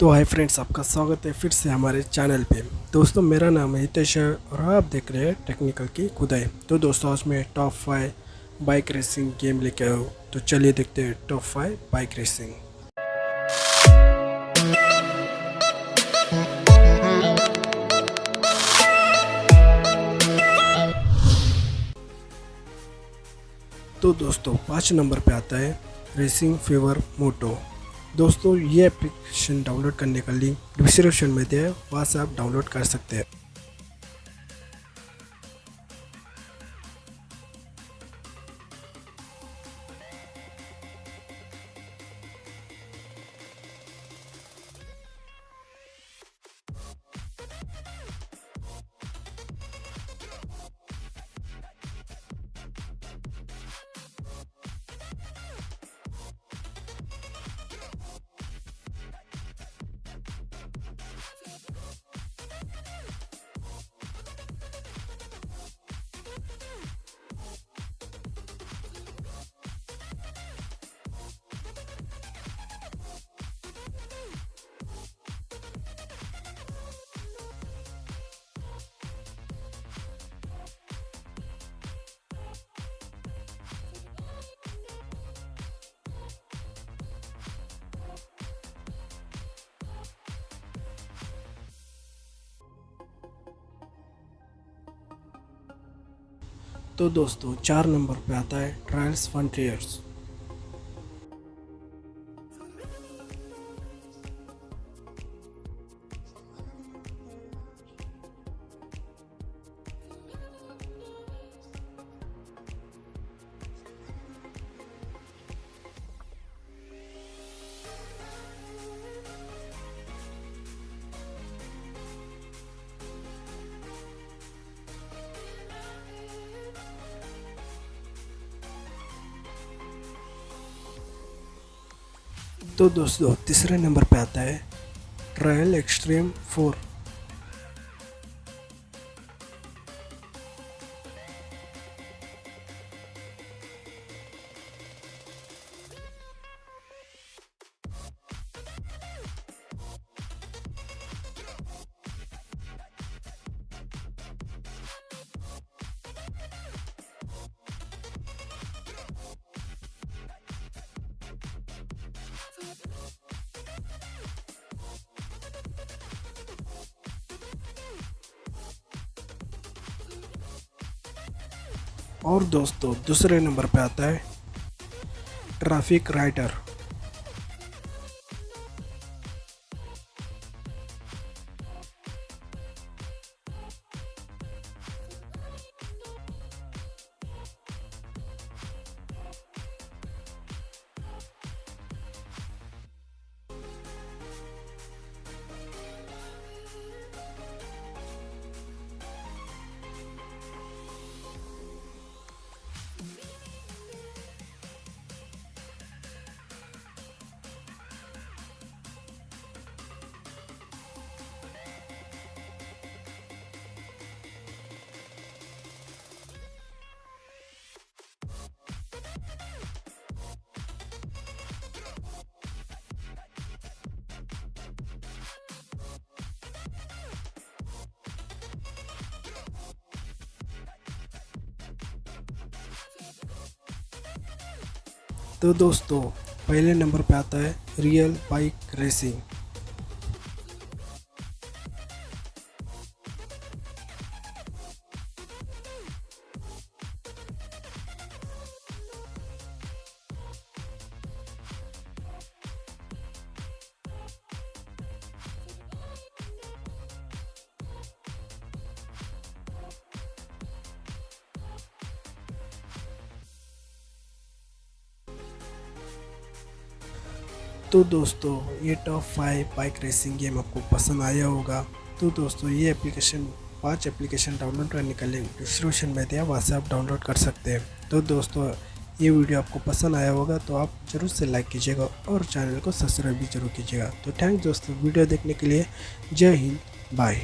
तो hi friends, आपका स्वागत है फिर से हमारे चैनल पे। दोस्तों, मेरा नाम है हितेश और आप देख रहे हैं टेक्निकल की खुदाई। तो दोस्तों, आज मैं टॉप 5 बाइक रेसिंग गेम लेके आया हूँ। तो चलिए देखते हैं टॉप 5 बाइक रेसिंग। तो दोस्तों, 5 नंबर पे आता है रेसिंग फेवर मोटो। दोस्तों, ये एप्लीकेशन डाउनलोड करने का लिंक डिस्क्रिप्शन में दिया है, वहाँ से आप डाउनलोड कर सकते हैं। तो दोस्तों, 4 नंबर पे आता है ट्रायल्स फ्रंटियर्स। तो दोस्तों, तीसरे नंबर पे आता है ट्रायल एक्सट्रीम 4। और दोस्तों, दूसरे नंबर पे आता है ट्रैफिक राइडर। तो दोस्तों, पहले नंबर पे आता है रियल बाइक रेसिंग। तो दोस्तों, ये टॉप 5 बाइक रेसिंग गेम आपको पसंद आया होगा। तो दोस्तों, ये एप्लीकेशन 5 एप्लीकेशन डाउनलोड करने का लिंक डिस्क्रिप्शन में दिया, वहाँ से आप डाउनलोड कर सकते हैं। तो दोस्तों, ये वीडियो आपको पसंद आया होगा तो आप ज़रूर से लाइक कीजिएगा और चैनल को सब्सक्राइब भी जरूर कीजिएगा। तो थैंक्स दोस्तों वीडियो देखने के लिए। जय हिंद, बाय।